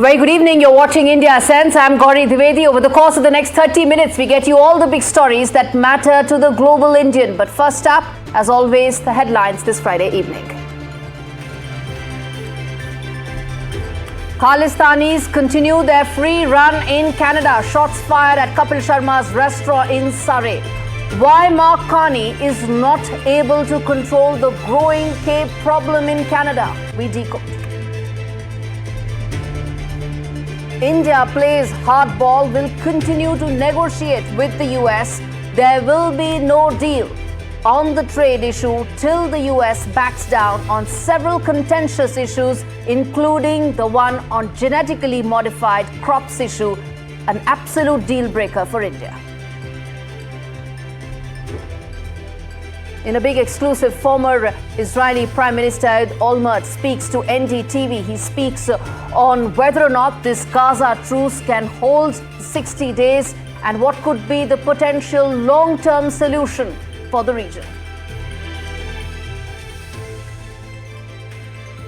Very good evening. You're watching India Sense. I'm Gaurie, Dwivedi. Over the course of the next 30 minutes, we get you all the big stories that matter to the global Indian. But first up, as always, the headlines this Friday evening. Khalistanis continue their free run in Canada. Shots fired at Kapil Sharma's restaurant in Surrey. Why Mark Carney is not able to control the growing Cape problem in Canada. We decode. India plays hardball, will continue to negotiate with the US. There will be no deal on the trade issue till the US backs down on several contentious issues, including the one on genetically modified crops issue, an absolute deal breaker for India. In a big exclusive, former Israeli Prime Minister Olmert speaks to NDTV. He speaks on whether or not this Gaza truce can hold 60 days and what could be the potential long-term solution for the region.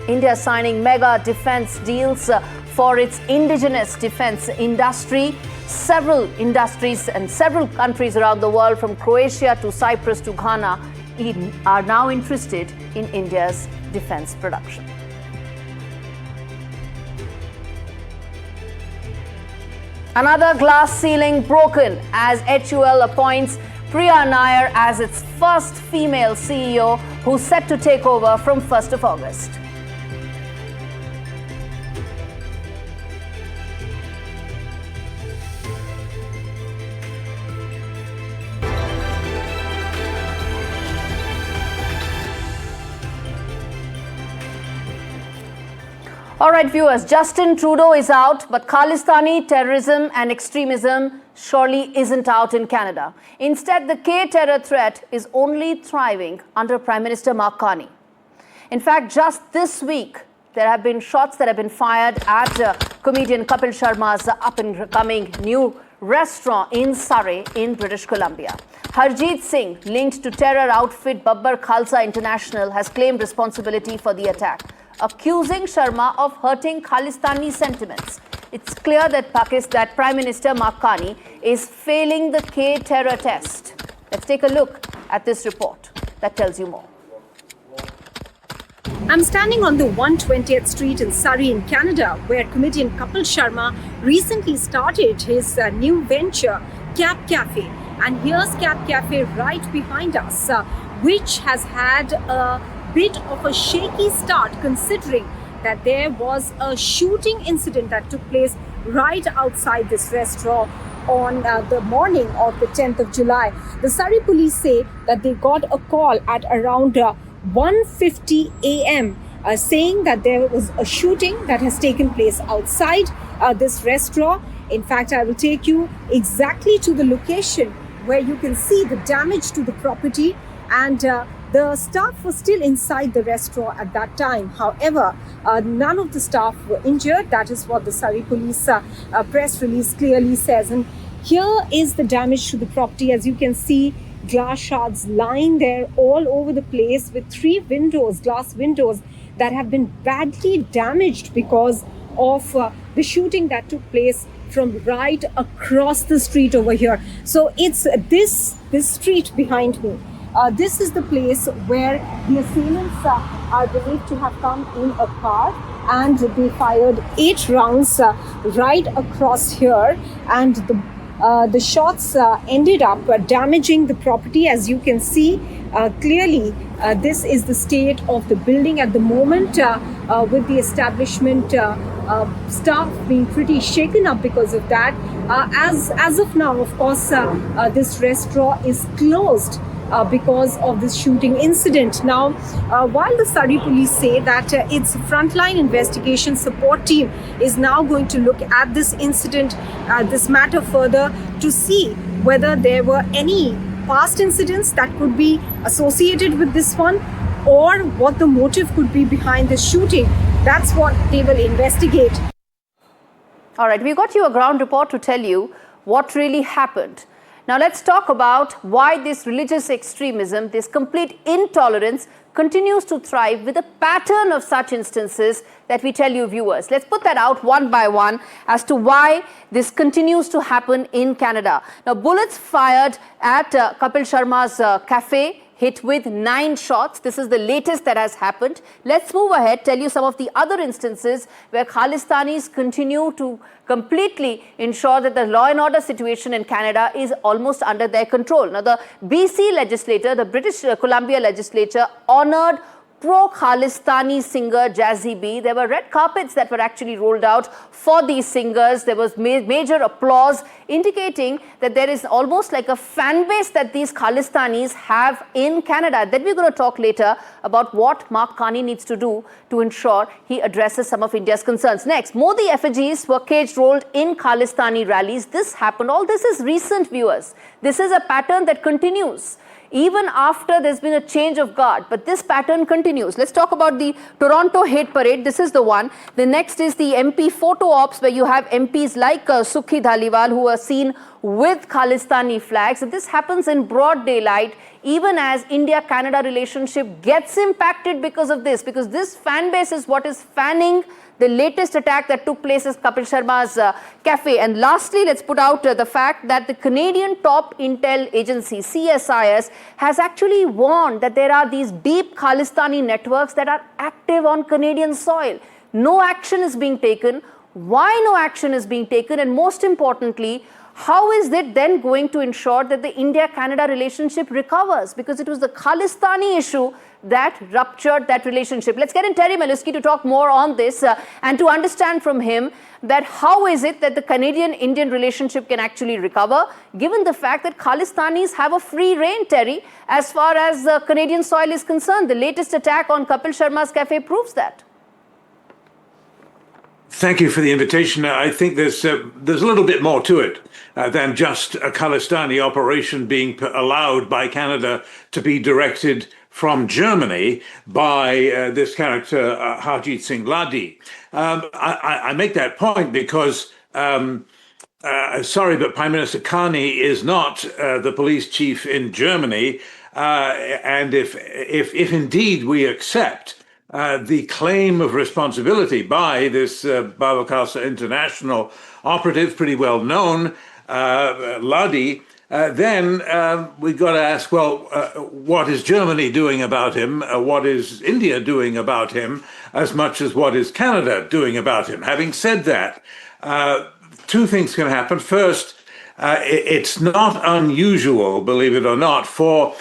India signing mega defense deals for its indigenous defense industry. Several industries and several countries around the world, from Croatia to Cyprus to Ghana, are now interested in India's defense production. Another glass ceiling broken as HUL appoints Priya Nair as its first female CEO, who's set to take over from 1st of August. All right, viewers, Justin Trudeau is out, but Khalistani terrorism and extremism surely isn't out in Canada. Instead, the K-terror threat is only thriving under Prime Minister Mark Carney. In fact, just this week, there have been shots that have been fired at comedian Kapil Sharma's up-and-coming new restaurant in Surrey in British Columbia. Harjeet Singh, linked to terror outfit Babbar Khalsa International, has claimed responsibility for the attack, accusing Sharma of hurting Khalistani sentiments. It's clear that Prime Minister Mark Carney is failing the K-terror test. Let's take a look at this report that tells you more. I'm standing on the 120th Street in Surrey in Canada, where comedian Kapil Sharma recently started his new venture, Cap Cafe. And here's Cap Cafe right behind us, which has had a bit of a shaky start, considering that there was a shooting incident that took place right outside this restaurant on the morning of the 10th of July. The Surrey police say that they got a call at around 1:50 a.m. Saying that there was a shooting that has taken place outside this restaurant. In fact, I will take you exactly to the location where you can see the damage to the property, and the staff was still inside the restaurant at that time. However, none of the staff were injured. That is what the Surrey police press release clearly says. And here is the damage to the property. As you can see, glass shards lying there all over the place, with 3 windows, glass windows, that have been badly damaged because of the shooting that took place from right across the street over here. So it's this street behind me. This is the place where the assailants are believed to have come in a car, and they fired 8 rounds right across here, and the shots ended up damaging the property. As you can see clearly, this is the state of the building at the moment, with the establishment staff being pretty shaken up because of that. As of now, of course, this restaurant is closed because of this shooting incident. Now, while the Surrey police say that its frontline investigation support team is now going to look at this incident, this matter further, to see whether there were any past incidents that could be associated with this one, or what the motive could be behind this shooting. That's what they will investigate. All right, we got you a ground report to tell you what really happened. Now let's talk about why this religious extremism, this complete intolerance continues to thrive with a pattern of such instances that we tell you viewers. Let's put that out one by one as to why this continues to happen in Canada. Now bullets fired at Kapil Sharma's cafe hit with 9 shots. This is the latest that has happened. Let's move ahead, tell you some of the other instances where Khalistanis continue to completely ensure that the law and order situation in Canada is almost under their control. Now, the BC legislature, the British Columbia legislature, honoured pro-Khalistani singer Jazzy B. There were red carpets that were actually rolled out for these singers. There was major applause indicating that there is almost like a fan base that these Khalistanis have in Canada. Then we're going to talk later about what Mark Carney needs to do to ensure he addresses some of India's concerns. Next, Modi effigies were cage-rolled in Khalistani rallies. This happened. All this is recent, viewers. This is a pattern that continues even after there's been a change of guard, but this pattern continues. Let's talk about the Toronto hate parade. This is the one. The next is the MP photo ops, where you have MPs like Sukhi Dhaliwal who are seen with Khalistani flags. And this happens in broad daylight, even as India-Canada relationship gets impacted because of this, because this fan base is what is fanning the latest attack that took place at Kapil Sharma's cafe. And lastly, let's put out the fact that the Canadian top intel agency, CSIS, has actually warned that there are these deep Khalistani networks that are active on Canadian soil. No action is being taken. Why no action is being taken? And most importantly, how is it then going to ensure that the India-Canada relationship recovers? Because it was the Khalistani issue that ruptured that relationship. Let's get in Terry Meluski to talk more on this and to understand from him that how is it that the Canadian-Indian relationship can actually recover, given the fact that Khalistanis have a free rein, Terry, as far as Canadian soil is concerned. The latest attack on Kapil Sharma's cafe proves that. Thank you for the invitation. I think there's a little bit more to it than just a Khalistani operation being allowed by Canada to be directed from Germany by this character, Harjeet Singh Laddi. I make that point because, sorry, but Prime Minister Carney is not the police chief in Germany. And if indeed we accept the claim of responsibility by this Babakasa International operative, pretty well known, Laddi, then we've got to ask, well, what is Germany doing about him? What is India doing about him, as much as what is Canada doing about him? Having said that, 2 things can happen. First, it's not unusual, believe it or not, for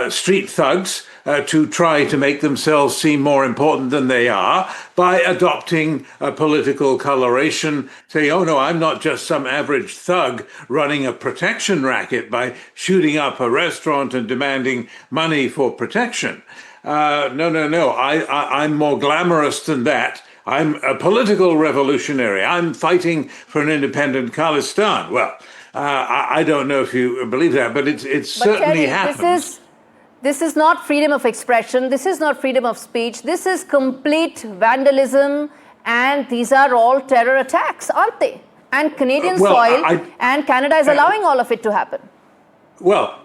street thugs to try to make themselves seem more important than they are by adopting a political coloration, saying, oh no, I'm not just some average thug running a protection racket by shooting up a restaurant and demanding money for protection. No, I'm more glamorous than that. I'm a political revolutionary. I'm fighting for an independent Khalistan. Well, I don't know if you believe that, but it's certainly happened. This is not freedom of expression. This is not freedom of speech. This is complete vandalism, and these are all terror attacks, aren't they? And Canadian soil, and Canada is allowing all of it to happen. Well,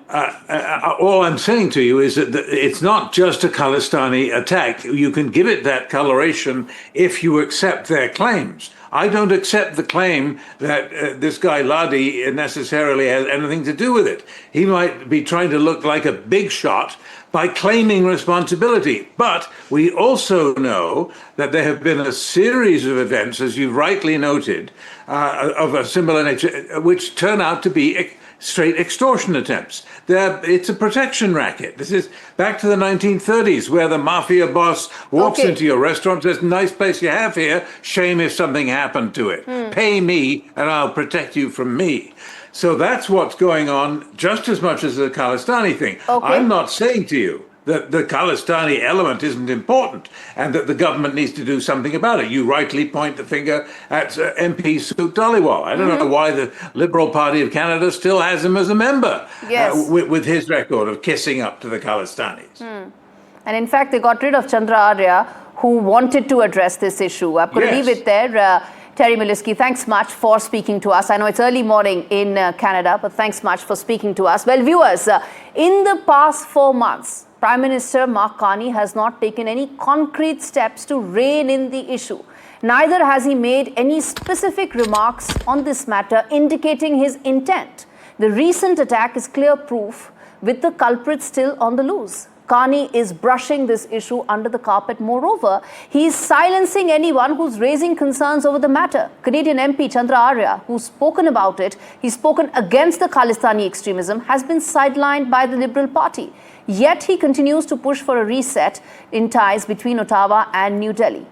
all I'm saying to you is that it's not just a Khalistani attack. You can give it that coloration if you accept their claims. I don't accept the claim that this guy Laddi necessarily has anything to do with it. He might be trying to look like a big shot by claiming responsibility. But we also know that there have been a series of events, as you rightly noted, of a similar nature, which turn out to be straight extortion attempts. It's a protection racket. This is back to the 1930s, where the mafia boss walks into your restaurant, says, nice place you have here, shame if something happened to it. Pay me and I'll protect you from me. So that's what's going on just as much as the Khalistani thing. I'm not saying to you that the Khalistani element isn't important and that the government needs to do something about it. You rightly point the finger at MP Sukhi Dhaliwal. I don't know why the Liberal Party of Canada still has him as a member with his record of kissing up to the Khalistanis. And in fact, they got rid of Chandra Arya, who wanted to address this issue. I'm going to leave it there. Terry Miliski, thanks much for speaking to us. I know it's early morning in Canada, but thanks much for speaking to us. Well, viewers, in the past 4 months, Prime Minister Mark Carney has not taken any concrete steps to rein in the issue. Neither has he made any specific remarks on this matter indicating his intent. The recent attack is clear proof, with the culprit still on the loose. Carney is brushing this issue under the carpet. Moreover, he is silencing anyone who's raising concerns over the matter. Canadian MP Chandra Arya, who's spoken about it, he's spoken against the Khalistani extremism, has been sidelined by the Liberal Party. Yet he continues to push for a reset in ties between Ottawa and New Delhi.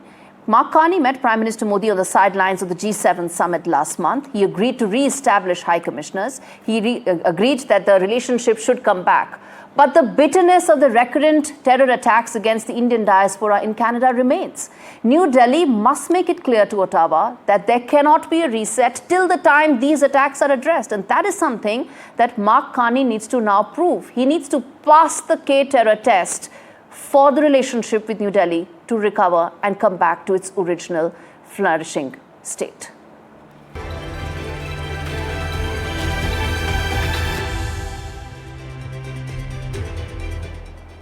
Mark Carney met Prime Minister Modi on the sidelines of the G7 summit last month. He agreed to re-establish high commissioners. He agreed that the relationship should come back. But the bitterness of the recurrent terror attacks against the Indian diaspora in Canada remains. New Delhi must make it clear to Ottawa that there cannot be a reset till the time these attacks are addressed. And that is something that Mark Carney needs to now prove. He needs to pass the K-terror test for the relationship with New Delhi to recover and come back to its original flourishing state.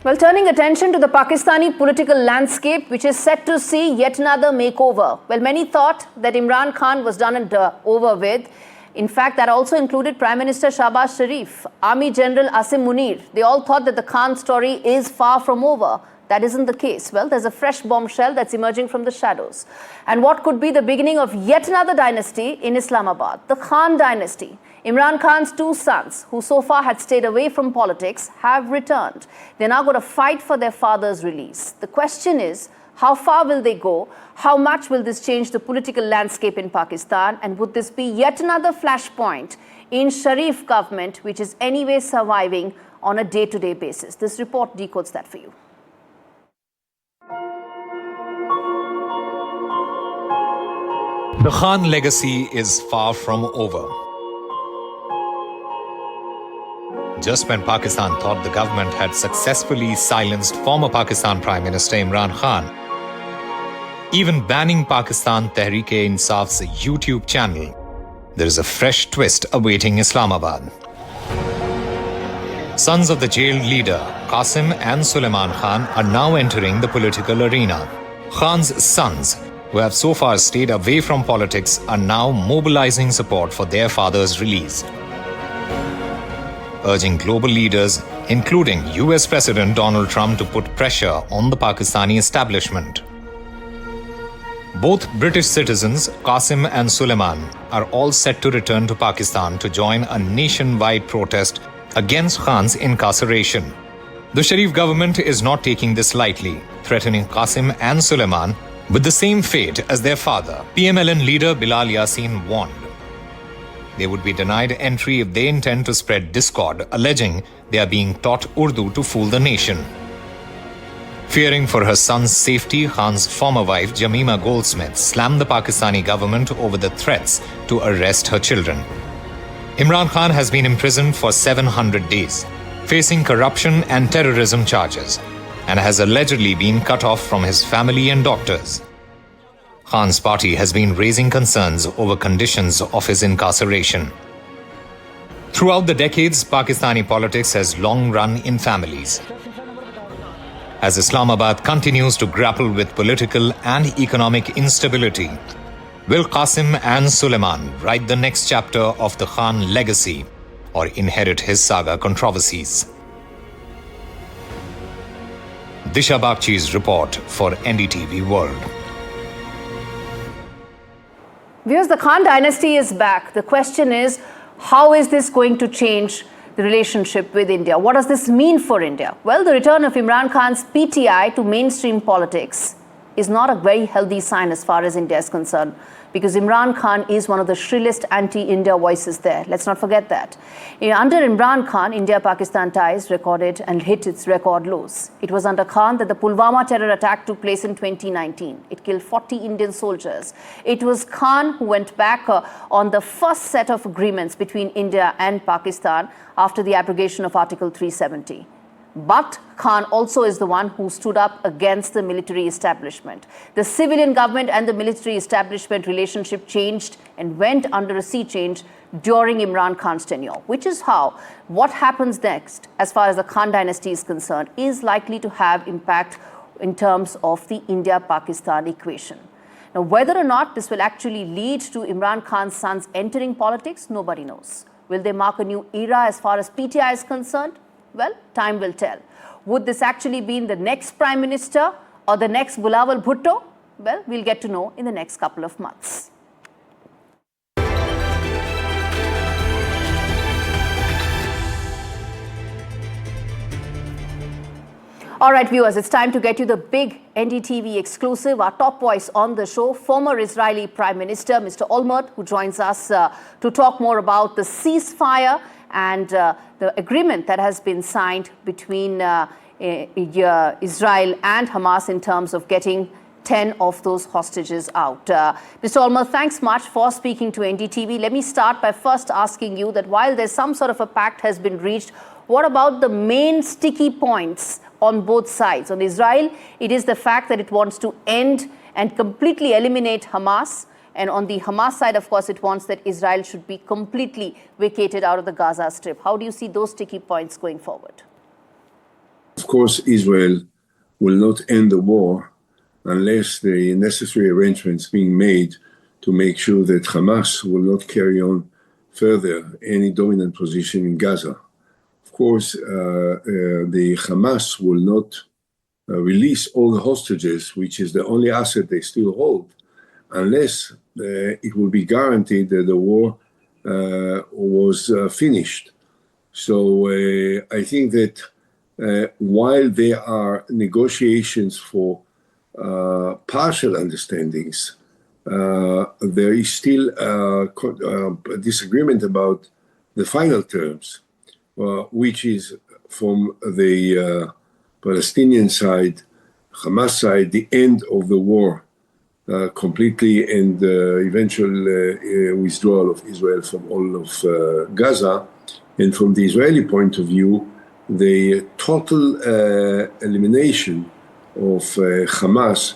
Well, turning attention to the Pakistani political landscape, which is set to see yet another makeover. Well, many thought that Imran Khan was done and over with. In fact, that also included Prime Minister Shahbaz Sharif, Army General Asim Munir. They all thought that the Khan story is far from over. That isn't the case. Well, there's a fresh bombshell that's emerging from the shadows. And what could be the beginning of yet another dynasty in Islamabad, the Khan dynasty. Imran Khan's 2 sons, who so far had stayed away from politics, have returned. They're now going to fight for their father's release. The question is, how far will they go? How much will this change the political landscape in Pakistan? And would this be yet another flashpoint in Sharif government, which is anyway surviving on a day-to-day basis? This report decodes that for you. The Khan legacy is far from over. Just when Pakistan thought the government had successfully silenced former Pakistan Prime Minister Imran Khan, even banning Pakistan Tehreek-e-Insaf's YouTube channel, there is a fresh twist awaiting Islamabad. Sons of the jailed leader, Qasim and Suleiman Khan, are now entering the political arena. Khan's sons, who have so far stayed away from politics, are now mobilizing support for their father's release, urging global leaders, including US President Donald Trump, to put pressure on the Pakistani establishment. Both British citizens, Qasim and Suleiman, are all set to return to Pakistan to join a nationwide protest against Khan's incarceration. The Sharif government is not taking this lightly, threatening Qasim and Suleiman with the same fate as their father. PMLN leader Bilal Yassin warned they would be denied entry if they intend to spread discord, alleging they are being taught Urdu to fool the nation. Fearing for her son's safety, Khan's former wife Jamima Goldsmith slammed the Pakistani government over the threats to arrest her children. Imran Khan has been imprisoned for 700 days, facing corruption and terrorism charges, and has allegedly been cut off from his family and doctors. Khan's party has been raising concerns over conditions of his incarceration. Throughout the decades, Pakistani politics has long run in families. As Islamabad continues to grapple with political and economic instability, will Qasim and Suleiman write the next chapter of the Khan legacy or inherit his saga controversies? Disha Bagchi's report for NDTV World. Viewers, the Khan dynasty is back. The question is, how is this going to change the relationship with India? What does this mean for India? Well, the return of Imran Khan's PTI to mainstream politics is not a very healthy sign as far as India is concerned, because Imran Khan is one of the shrillest anti-India voices there. Let's not forget that. Under Imran Khan, India-Pakistan ties recorded and hit its record lows. It was under Khan that the Pulwama terror attack took place in 2019. It killed 40 Indian soldiers. It was Khan who went back on the first set of agreements between India and Pakistan after the abrogation of Article 370. But Khan also is the one who stood up against the military establishment. The civilian government and the military establishment relationship changed and went under a sea change during Imran Khan's tenure, which is how what happens next as far as the Khan dynasty is concerned is likely to have impact in terms of the India-Pakistan equation. Now, whether or not this will actually lead to Imran Khan's sons entering politics, nobody knows. Will they mark a new era as far as PTI is concerned? Well, time will tell. Would this actually be the next Prime Minister or the next Bilawal Bhutto? Well, we'll get to know in the next couple of months. All right, viewers, it's time to get you the big NDTV exclusive, our top voice on the show, former Israeli Prime Minister, Mr. Olmert, who joins us to talk more about the ceasefire and the agreement that has been signed between Israel and Hamas in terms of getting 10 of those hostages out. Mr. Olmert, thanks much for speaking to NDTV. Let me start by first asking you that while there's some sort of a pact has been reached, what about the main sticky points on both sides? On Israel, it is the fact that it wants to end and completely eliminate Hamas. And on the Hamas side, of course, it wants that Israel should be completely vacated out of the Gaza Strip. How do you see those sticky points going forward? Of course, Israel will not end the war unless the necessary arrangements being made to make sure that Hamas will not carry on further any dominant position in Gaza. Of course, the Hamas will not release all the hostages, which is the only asset they still hold, unless it will be guaranteed that the war was finished. So I think that while there are negotiations for partial understandings, there is still a disagreement about the final terms, which is from the Palestinian side, Hamas side, the end of the war completely and eventual withdrawal of Israel from all of Gaza. And from the Israeli point of view, the total elimination of Hamas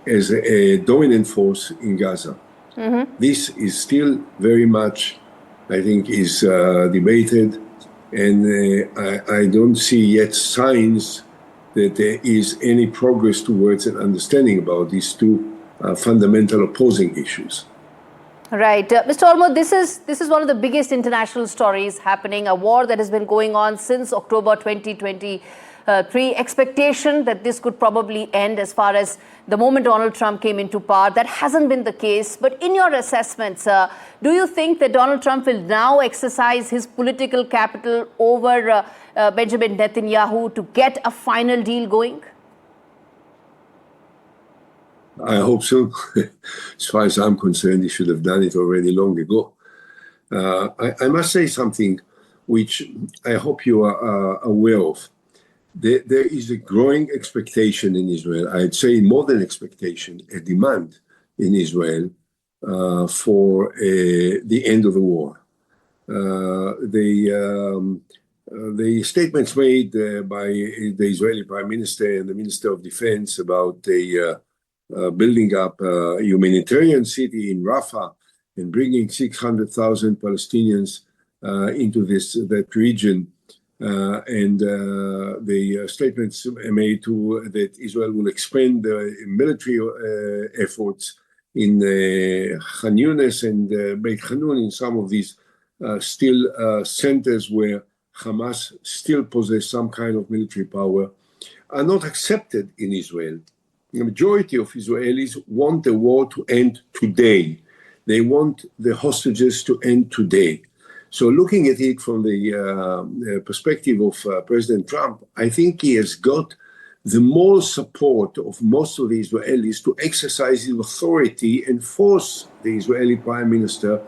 as a dominant force in Gaza. Mm-hmm. This is still very much, I think, is debated, and I don't see yet signs that there is any progress towards an understanding about these two fundamental opposing issues. Right. Mr. Olmert, this is one of the biggest international stories happening, a war that has been going on since October 2023. Expectation that this could probably end as far as the moment Donald Trump came into power. That hasn't been the case. But in your assessments, do you think that Donald Trump will now exercise his political capital over Benjamin Netanyahu to get a final deal going? I hope so. As far as I'm concerned, he should have done it already long ago. I must say something which I hope you are aware of. There is a growing expectation in Israel, I'd say more than expectation, a demand in Israel for the end of the war. The statements made by the Israeli Prime Minister and the Minister of Defense about the building up a humanitarian city in Rafah and bringing 600,000 Palestinians into that region, and the statements made that Israel will expand military efforts in Khan Yunis and Beit Hanun, in some of these still centers where Hamas still possess some kind of military power, are not accepted in Israel. The majority of Israelis want the war to end today. They want the hostages to end today. So looking at it from the perspective of President Trump, I think he has got the moral support of most of the Israelis to exercise his authority and force the Israeli Prime Minister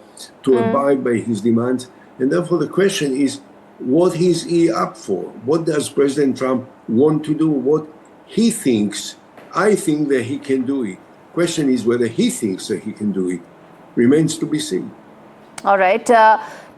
to abide by his demands. And therefore the question is, what is he up for? What does President Trump want to do? What he thinks, I think that he can do it. Question is whether he thinks that he can do it. Remains to be seen. All right.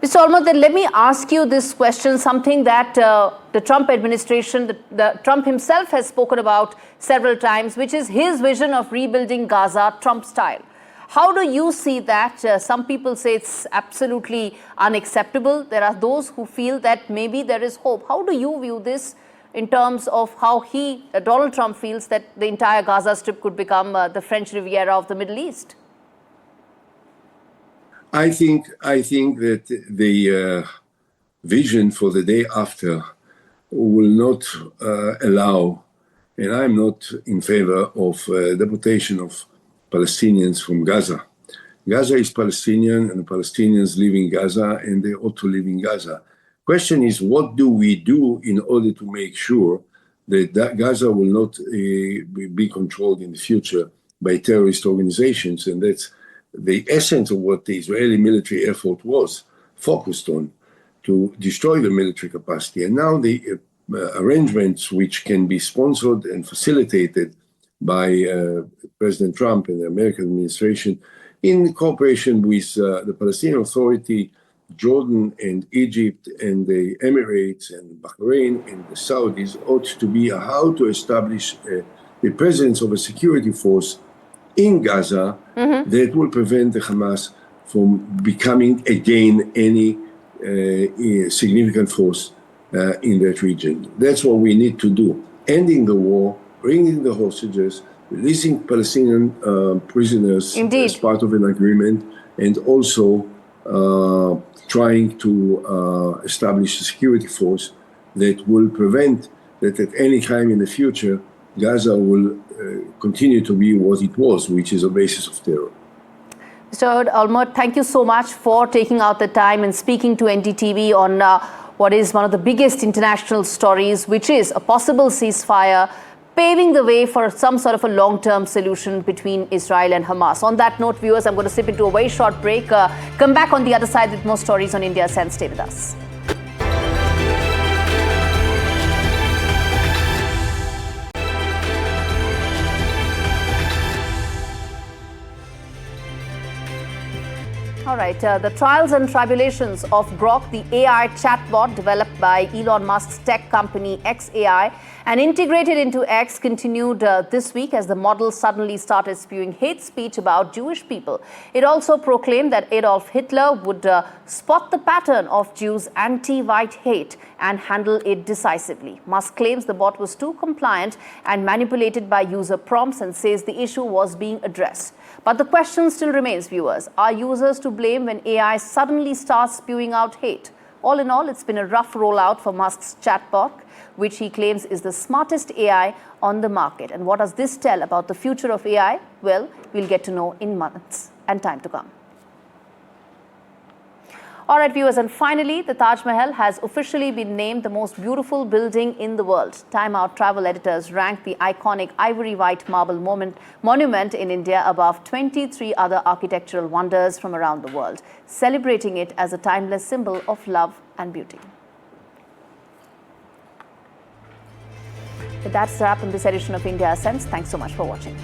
Mr. Olmert, then let me ask you this question, something that the Trump administration, the Trump himself has spoken about several times, which is his vision of rebuilding Gaza Trump style. How do you see that? Some people say it's absolutely unacceptable. There are those who feel that maybe there is hope. How do you view this in terms of how Donald Trump feels that the entire Gaza Strip could become the French Riviera of the Middle East? I think that the vision for the day after will not allow, and I'm not in favor of deportation of Palestinians from Gaza. Gaza is Palestinian, and Palestinians live in Gaza, and they ought to live in Gaza. Question is, what do we do in order to make sure that Gaza will not be controlled in the future by terrorist organizations? And that's the essence of what the Israeli military effort was focused on, to destroy the military capacity. And now the arrangements which can be sponsored and facilitated by President Trump and the American administration in cooperation with the Palestinian Authority, Jordan and Egypt and the Emirates and Bahrain and the Saudis ought to be how to establish the presence of a security force in Gaza that will prevent the Hamas from becoming again any significant force in that region. That's what we need to do. Ending the war, bringing the hostages, releasing Palestinian prisoners as part of an agreement, and also trying to establish a security force that will prevent that at any time in the future Gaza will continue to be what it was, which is a basis of terror. Mr. Olmert, thank you so much for taking out the time and speaking to NDTV on what is one of the biggest international stories, which is a possible ceasefire, paving the way for some sort of a long-term solution between Israel and Hamas. On that note, viewers, I'm going to slip into a very short break. Come back on the other side with more stories on India Ascent. Stay with us. All right, the trials and tribulations of Grok, the AI chatbot developed by Elon Musk's tech company xAI and integrated into X, continued this week as the model suddenly started spewing hate speech about Jewish people. It also proclaimed that Adolf Hitler would spot the pattern of Jews' anti-white hate and handle it decisively. Musk claims the bot was too compliant and manipulated by user prompts and says the issue was being addressed. But the question still remains, viewers. Are users to blame when AI suddenly starts spewing out hate? All in all, it's been a rough rollout for Musk's chatbot, which he claims is the smartest AI on the market. And what does this tell about the future of AI? Well, we'll get to know in months and time to come. All right, viewers, and finally, the Taj Mahal has officially been named the most beautiful building in the world. Time Out travel editors ranked the iconic ivory white marble monument in India above 23 other architectural wonders from around the world, celebrating it as a timeless symbol of love and beauty. But that's a wrap on this edition of India Ascents. Thanks so much for watching.